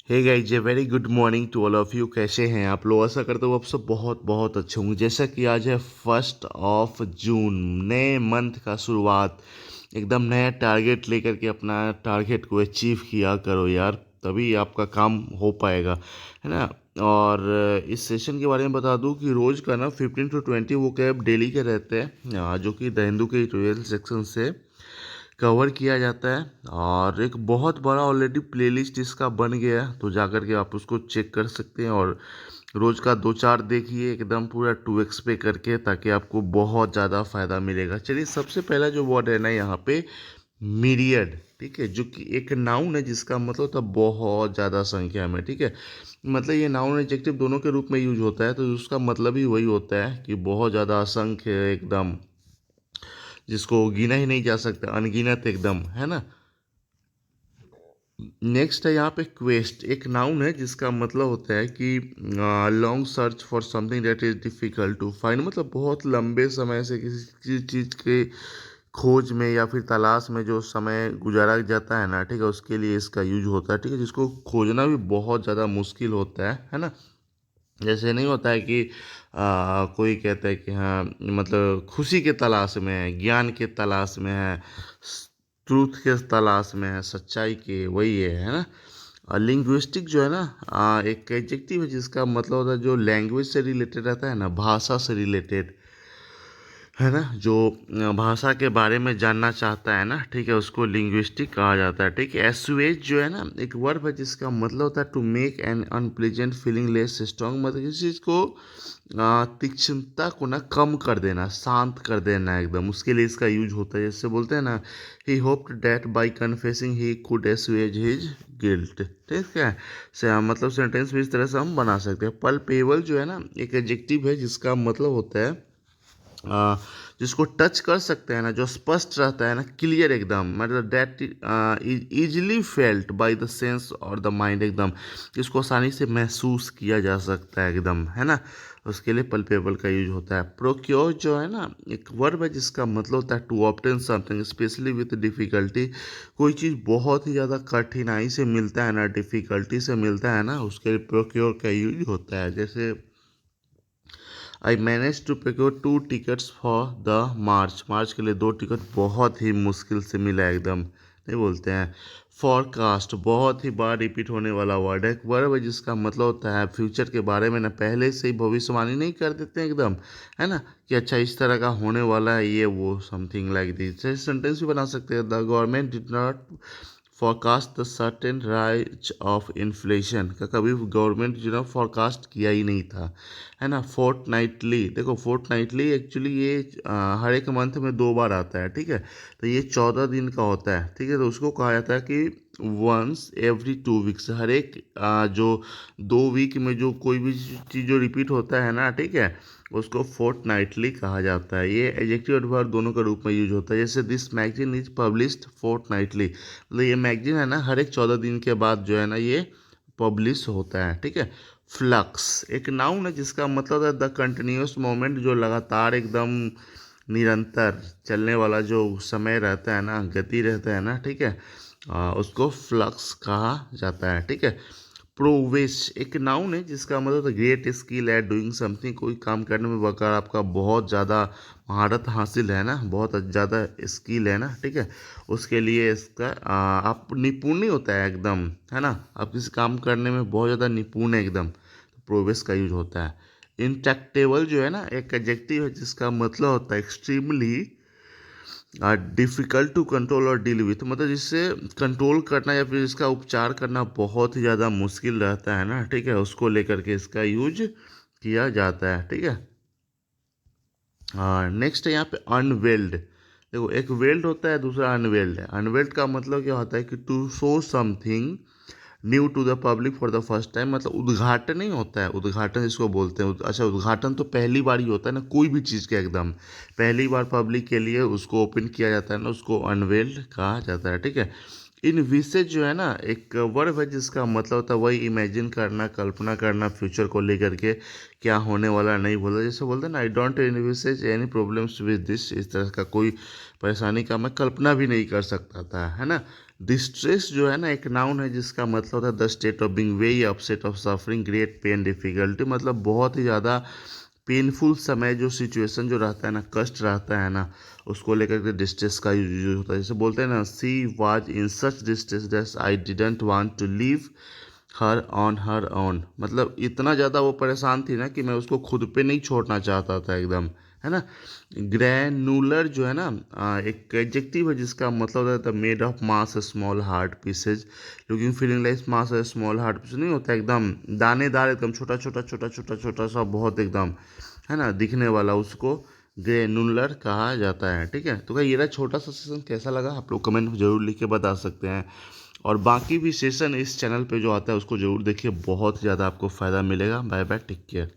Hey guys a very good morning to all of you. कैसे हैं आप लोग? आशा करते हो आप सब बहुत बहुत अच्छे होंगे। जैसा कि आज है 1 जून, नए मंथ का शुरुआत। एकदम नया टारगेट लेकर के अपना टारगेट को अचीव किया करो यार, तभी आपका काम हो पाएगा, है ना। और इस सेशन के बारे में बता दूं कि रोज़ का ना 15 to 20 वो कैब डेली के रहते हैं, जो कि द हिंदू के ट्वेल्थ सेक्शन से कवर किया जाता है। और एक बहुत बड़ा ऑलरेडी प्लेलिस्ट इसका बन गया है, तो जाकर के आप उसको चेक कर सकते हैं। और रोज़ का 2-4 देखिए एकदम पूरा 2x पे करके, ताकि आपको बहुत ज़्यादा फ़ायदा मिलेगा। चलिए, सबसे पहला जो वर्ड है ना यहाँ पे, मीरियड, ठीक है, जो कि एक नाउन है जिसका मतलब होता है बहुत ज़्यादा संख्या में, ठीक है। मतलब ये नाउन एडजेक्टिव दोनों के रूप में यूज होता है, तो उसका मतलब ही वही होता है कि बहुत ज़्यादा असंख्य, एकदम जिसको गिना ही नहीं जा सकता, अनगिनत एकदम, है ना। नेक्स्ट है यहाँ पे क्वेस्ट, एक नाउन है जिसका मतलब होता है कि long search for something that is difficult to find, मतलब बहुत लंबे समय से किसी चीज़ के खोज में या फिर तलाश में जो समय गुजारा जाता है ना, ठीक है, उसके लिए इसका यूज होता है, ठीक है, जिसको खोजना भी बहुत ज़्यादा मुश्किल होता है ना। जैसे नहीं होता है कि कोई कहता है कि हाँ, मतलब खुशी के तलाश में है, ज्ञान के तलाश में है, ट्रूथ के तलाश में है, सच्चाई के, वही है ना। और लिंग्विस्टिक जो है ना, एक एडजेक्टिव है जिसका मतलब होता है जो लैंग्वेज से रिलेटेड रहता है ना, भाषा से रिलेटेड, है ना, जो भाषा के बारे में जानना चाहता है ना, ठीक है, उसको लिंग्विस्टिक कहा जाता है, ठीक है। एसुएज जो है ना, एक वर्ब है जिसका मतलब होता है to make an unpleasant feeling less strong, मतलब किसी चीज़ को तीक्ष्णता को ना कम कर देना, शांत कर देना एकदम, उसके लिए इसका यूज होता है। जैसे बोलते हैं ना, he hoped that by confessing he could assuage his guilt, ठीक है। से मतलब सेंटेंस भी इस तरह से हम बना सकते हैं। पल्पेबल जो है ना, एक एडजेक्टिव है जिसका मतलब होता है जिसको टच कर सकते हैं ना, जो स्पष्ट रहता है ना, क्लियर एकदम, मतलब that easily felt by the sense और द माइंड, एकदम इसको आसानी से महसूस किया जा सकता है एकदम, है ना। उसके लिए पल्पेबल का यूज होता है। प्रोक्योर जो है ना, एक वर्ब है जिसका मतलब होता है to obtain something specially with difficulty, कोई चीज़ बहुत ही ज़्यादा कठिनाई से मिलता है ना, डिफिकल्टी से मिलता है ना, उसके लिए प्रोक्योर का यूज होता है। जैसे I manage to procure 2 tickets for the March, March के लिए 2 टिकट बहुत ही मुश्किल से मिला एकदम, नहीं बोलते हैं। फॉरकास्ट बहुत ही बार रिपीट होने वाला वर्ड है, एक वर्ब है जिसका मतलब होता है फ्यूचर के बारे में ना पहले से ही भविष्यवाणी नहीं कर देते हैं एकदम, है ना, कि अच्छा इस तरह का होने वाला है, ये वो समथिंग लाइक दिस। सेंटेंस भी बना सकते हैं, the government did not forecast the certain rise of inflation, का कभी गवर्नमेंट जो ना फॉरकास्ट किया ही नहीं था, है ना। फोर्टनाइटली, देखो फोर्टनाइटली एक्चुअली ये हर एक मंथ में 2 बार आता है, ठीक है, तो ये 14 दिन का होता है, ठीक है, तो उसको कहा जाता है कि वंस एवरी 2 वीक्स, हर एक जो 2 वीक में जो कोई भी चीज़ जो रिपीट होता है ना, ठीक है, उसको फोर्टनाइटली कहा जाता है। ये एडजेक्टिव और वर्ब दोनों के रूप में यूज होता है। जैसे this magazine is published fortnightly, मतलब ये मैगजीन है ना हर एक 14 दिन के बाद जो है ना ये पब्लिश होता है, ठीक है। फ्लक्स एक नाउन है जिसका मतलब है द कंटिन्यूस मोमेंट, जो लगातार एकदम निरंतर चलने वाला जो समय रहता है ना, गति रहता है ना, ठीक है, उसको फ्लक्स कहा जाता है, ठीक है। प्रोवेश एक नाउन है जिसका मतलब ग्रेट स्किल है डूइंग समथिंग, कोई काम करने में अगर आपका बहुत ज़्यादा महारत हासिल है ना, बहुत ज़्यादा स्किल है ना, ठीक है, उसके लिए इसका आप निपुण नहीं होता है एकदम, है ना, आप किसी काम करने में बहुत ज़्यादा निपुण है एकदम, तो प्रोवेश का यूज होता है। इंट्रैक्टेबल जो है ना, एक एडजेक्टिव है जिसका मतलब होता है एक्सट्रीमली डिफ़िकल्ट टू कंट्रोल और डील विथ, मतलब जिससे कंट्रोल करना या फिर इसका उपचार करना बहुत ही ज़्यादा मुश्किल रहता है ना, ठीक है, उसको लेकर के इसका यूज किया जाता है, ठीक है। नेक्स्ट है यहाँ पे अनवेल्ड, देखो एक वेल्ड होता है, दूसरा अनवेल्ड है। अनवेल्ड का मतलब क्या होता है कि to show something new to the public for the first time, मतलब उद्घाटन नहीं होता है, उद्घाटन जिसको बोलते हैं, अच्छा उद्घाटन तो पहली बार ही होता है ना, कोई भी चीज़ का एकदम पहली बार पब्लिक के लिए उसको ओपन किया जाता है ना, उसको अनवेल्ड कहा जाता है, ठीक है। इन विशेष जो है ना, एक वर्ब है जिसका मतलब होता है वही इमेजिन करना, कल्पना करना, फ्यूचर को लेकर के क्या होने वाला नहीं बोला, जैसे बोलते हैं ना, I don't envisages any problems with this, इस तरह का कोई परेशानी का मैं कल्पना भी नहीं कर सकता था, है ना। डिस्ट्रेस जो है ना एक नाउन है जिसका मतलब होता है the state of being very upset of suffering great pen difficulty, मतलब बहुत ही ज़्यादा पेनफुल समय जो सिचुएशन जो रहता है ना, कष्ट रहता है ना, उसको लेकर के डिस्ट्रेस का यूज होता है। जैसे बोलते हैं ना, she was in such distress that I didn't want to leave her on, मतलब इतना ज़्यादा वो परेशान थी ना कि मैं उसको खुद पे नहीं छोड़ना चाहता था एकदम, है ना। ग्रैनुलर जो है ना एक एडजेक्टिव है जिसका मतलब होता है made of mass small hard pieces looking feeling like mass small hard pieces, नहीं होता एकदम दानेदार, एकदम छोटा छोटा छोटा छोटा छोटा सा, बहुत एकदम, है ना, दिखने वाला, उसको ग्रेनुलर कहा जाता है। ठीक है, तो क्या ये रहा छोटा सा सेशन, कैसा लगा आप लोग कमेंट में जरूर लिख के बता सकते हैं। और बाकी भी सेशन इस चैनल पे जो आता है उसको जरूर देखिए, बहुत ज़्यादा आपको फ़ायदा मिलेगा। Bye bye, take care.